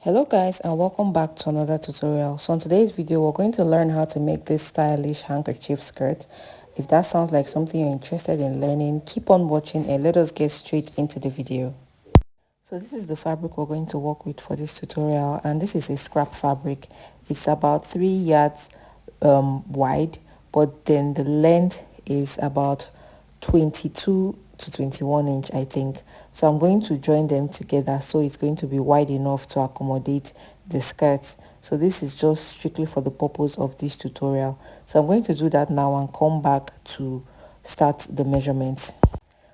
Hello guys, and welcome back to another tutorial. So in today's video we're going to learn how to make this stylish handkerchief skirt. If that sounds like something you're interested in learning, keep on watching and let us get straight into the video. So this is the fabric we're going to work with for this tutorial, and this is a scrap fabric. It's about 3 yards wide, but then the length is about 22 to 21 inch, I think. So I'm going to join them together so it's going to be wide enough to accommodate the skirt. So this is just strictly for the purpose of this tutorial. So I'm going to do that now and come back to start the measurements.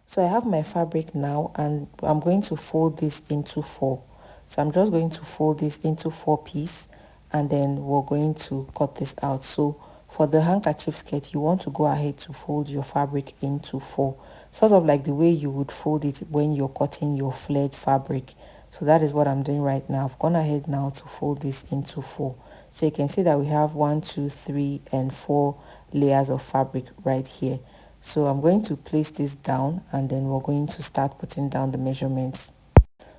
So I have my fabric now, and I'm going to fold this into 4. So I'm just going to fold this into 4 pieces, and then we're going to cut this out. So for the handkerchief skirt, you want to go ahead to fold your fabric into 4, sort of like the way you would fold it when you're cutting your flared fabric. So that is what I'm doing right now. I've gone ahead now to fold this into 4. So you can see that we have 1, 2, 3, and 4 layers of fabric right here. So I'm going to place this down, and then we're going to start putting down the measurements.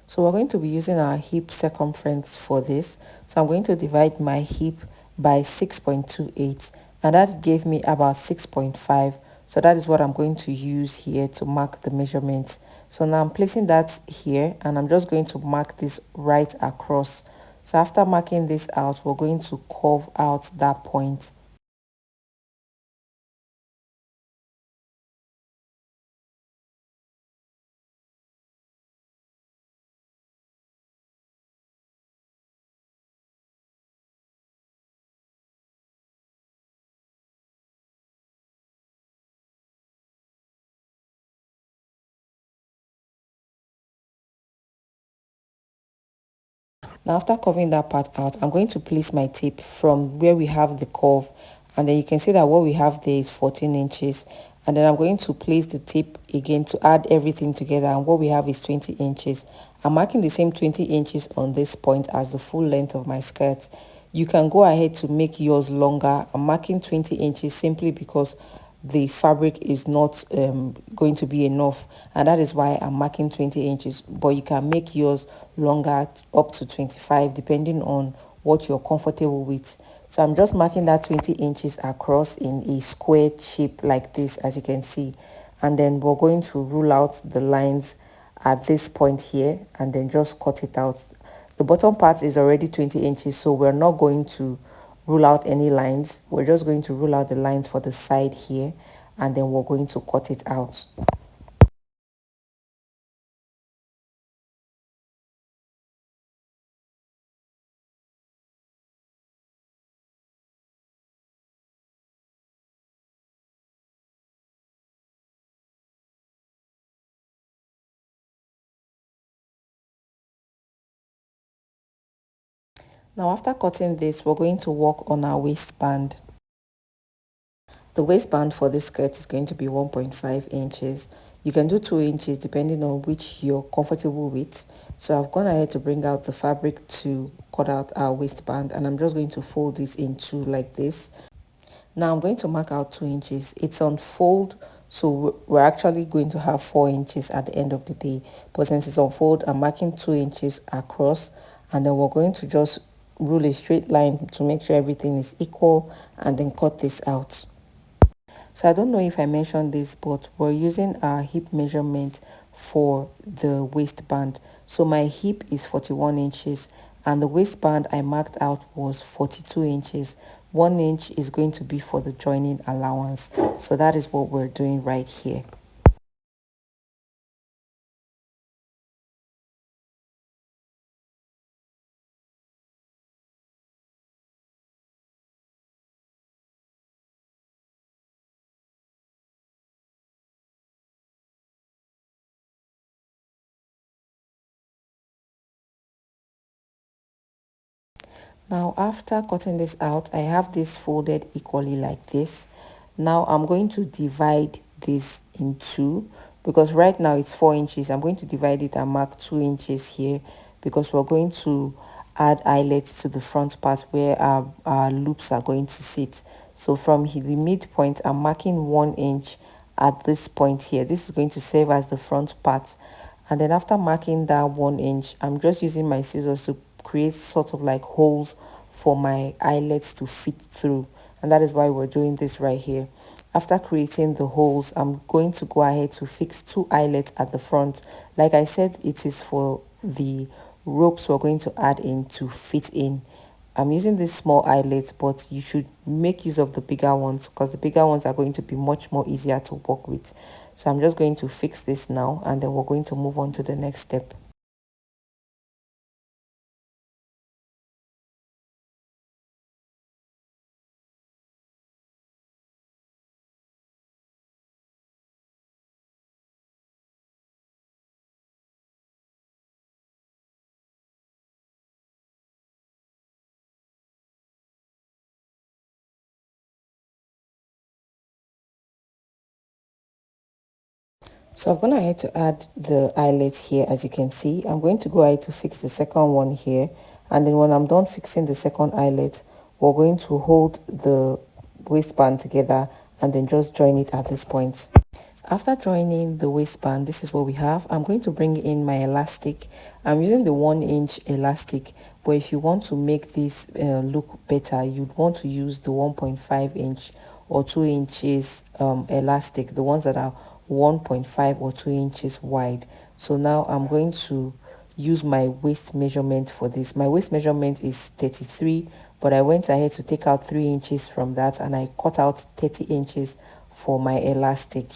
So we're going to be using our hip circumference for this. So I'm going to divide my hip by 6.28, and that gave me about 6.5. So that is what I'm going to use here to mark the measurements. So now I'm placing that here, and I'm just going to mark this right across. So after marking this out, we're going to curve out that point. Now after covering that part out, I'm going to place my tape from where we have the curve, and then you can see that what we have there is 14 inches, and then I'm going to place the tape again to add everything together, and what we have is 20 inches. I'm marking the same 20 inches on this point as the full length of my skirt. You can go ahead to make yours longer. I'm marking 20 inches simply because the fabric is not going to be enough, and that is why I'm marking 20 inches, but you can make yours longer up to 25 depending on what you're comfortable with. So I'm just marking that 20 inches across in a square shape like this, as you can see, and then we're going to rule out the lines at this point here and then just cut it out. The bottom part is already 20 inches, so we're not going to rule out any lines. We're just going to rule out the lines for the side here, and then we're going to cut it out. Now after cutting this, we're going to work on our waistband. The waistband for this skirt is going to be 1.5 inches. You can do 2 inches depending on which you're comfortable with. So I've gone ahead to bring out the fabric to cut out our waistband, and I'm just going to fold this in two like this. Now I'm going to mark out 2 inches. It's on fold, so we're actually going to have 4 inches at the end of the day. But since it's on fold, I'm marking 2 inches across, and then we're going to just rule a straight line to make sure everything is equal, and then cut this out. So I don't know if I mentioned this, but we're using our hip measurement for the waistband. So my hip is 41 inches, and the waistband I marked out was 42 inches. 1 inch is going to be for the joining allowance. So that is what we're doing right here. Now after cutting this out, I have this folded equally like this. Now I'm going to divide this in two, because right now it's 4 inches. I'm going to divide it and mark 2 inches here, because we're going to add eyelets to the front part where our loops are going to sit. So from the midpoint, I'm marking 1 inch at this point here. This is going to serve as the front part, and then after marking that 1 inch, I'm just using my scissors to create sort of like holes for my eyelets to fit through, and that is why we're doing this right here. After creating the holes, I'm going to go ahead to fix 2 eyelets at the front. Like I said, it is for the ropes we're going to add in to fit in. I'm using this small eyelet, but you should make use of the bigger ones because the bigger ones are going to be much more easier to work with. So I'm just going to fix this now, and then we're going to move on to the next step. So I'm going to ahead to add the eyelet here. As you can see, I'm going to go ahead to fix the second one here, and then when I'm done fixing the second eyelet, we're going to hold the waistband together and then just join it at this point. After joining the waistband, this is what we have. I'm going to bring in my elastic. I'm using the 1-inch elastic, but if you want to make this look better, you'd want to use the 1.5-inch or 2 inches elastic, the ones that are 1.5 or 2 inches wide. So now I'm going to use my waist measurement for this. My waist measurement is 33, but I went ahead to take out 3 inches from that, and I cut out 30 inches for my elastic.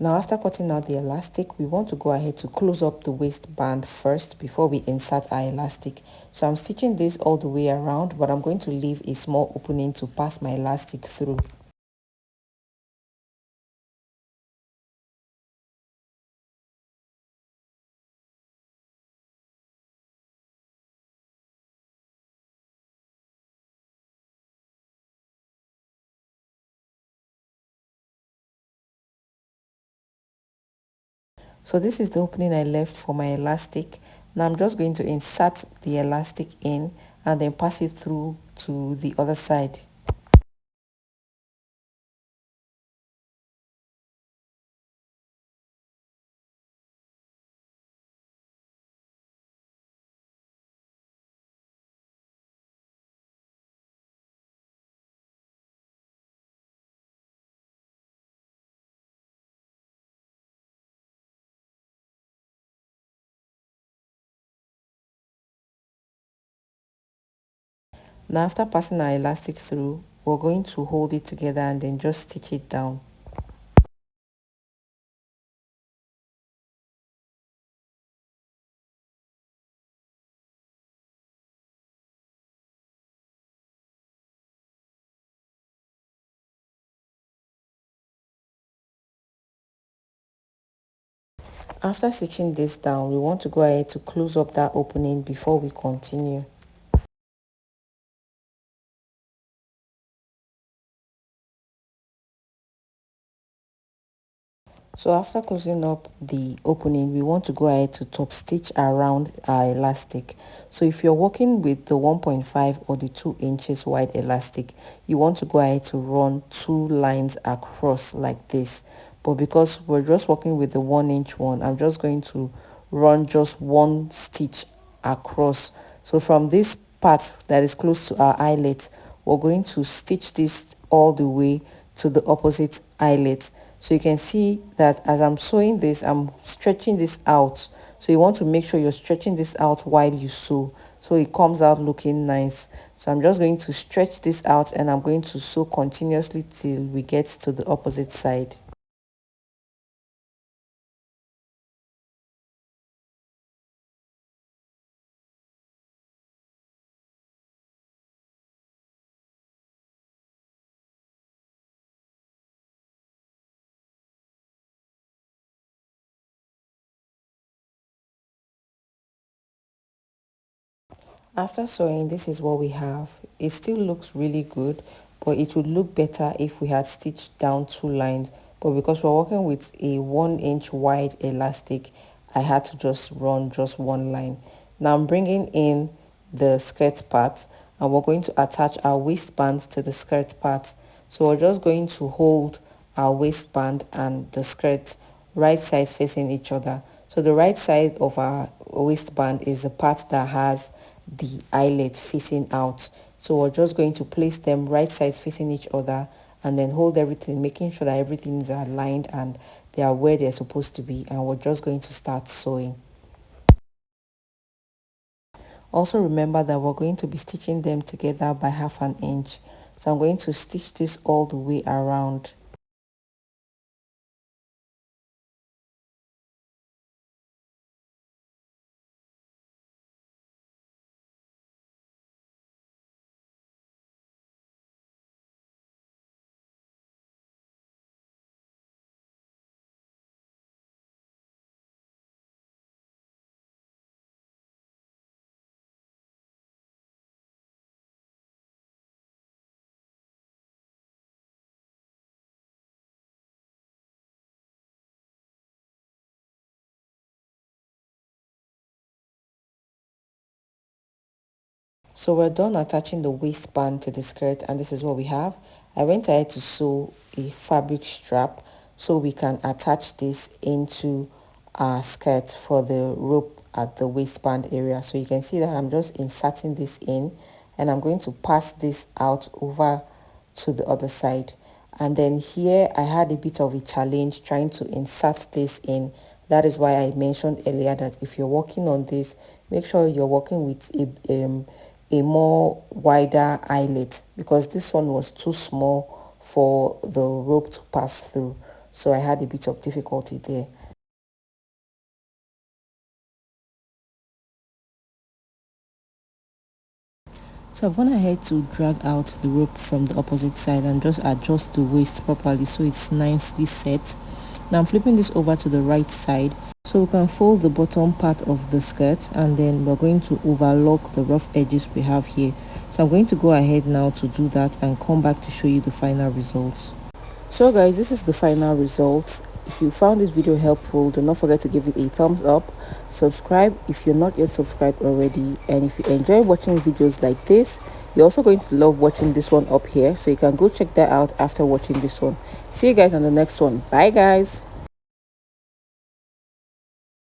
Now after cutting out the elastic, we want to go ahead to close up the waistband first before we insert our elastic. So I'm stitching this all the way around, but I'm going to leave a small opening to pass my elastic through. So this is the opening I left for my elastic. Now I'm just going to insert the elastic in and then pass it through to the other side. Now after passing our elastic through, we're going to hold it together and then just stitch it down. After stitching this down, we want to go ahead to close up that opening before we continue. So after closing up the opening, we want to go ahead to top stitch around our elastic. So if you're working with the 1.5 or the 2 inches wide elastic, you want to go ahead to run 2 lines across like this. But because we're just working with the 1-inch one, I'm just going to run just 1 stitch across. So from this part that is close to our eyelet, we're going to stitch this all the way to the opposite eyelet. So you can see that as I'm sewing this, I'm stretching this out. So you want to make sure you're stretching this out while you sew, so it comes out looking nice. So I'm just going to stretch this out, and I'm going to sew continuously till we get to the opposite side. After sewing, this is what we have. It still looks really good, but it would look better if we had stitched down 2 lines. But because we're working with a 1-inch wide elastic, I had to just run just 1 line. Now I'm bringing in the skirt part, and we're going to attach our waistband to the skirt part. So we're just going to hold our waistband and the skirt right sides facing each other. So the right side of our waistband is the part that has the eyelet facing out. So we're just going to place them right sides facing each other and then hold everything, making sure that everything is aligned and they are where they're supposed to be, and we're just going to start sewing. Also remember that we're going to be stitching them together by 1/2 inch. So I'm going to stitch this all the way around. So we're done attaching the waistband to the skirt, and this is what we have. I went ahead to sew a fabric strap so we can attach this into our skirt for the rope at the waistband area. So you can see that I'm just inserting this in, and I'm going to pass this out over to the other side. And then here I had a bit of a challenge trying to insert this in. That is why I mentioned earlier that if you're working on this, make sure you're working with a more wider eyelet, because this one was too small for the rope to pass through. So I had a bit of difficulty there. So I've gone ahead to drag out the rope from the opposite side and just adjust the waist properly so it's nicely set. Now I'm flipping this over to the right side so we can fold the bottom part of the skirt, and then we're going to overlock the rough edges we have here. So I'm going to go ahead now to do that and come back to show you the final results. So guys, this is the final result. If you found this video helpful, do not forget to give it a thumbs up, subscribe if you're not yet subscribed already, and if you enjoy watching videos like this, you're also going to love watching this one up here, so you can go check that out after watching this one. See you guys on the next one. Bye guys.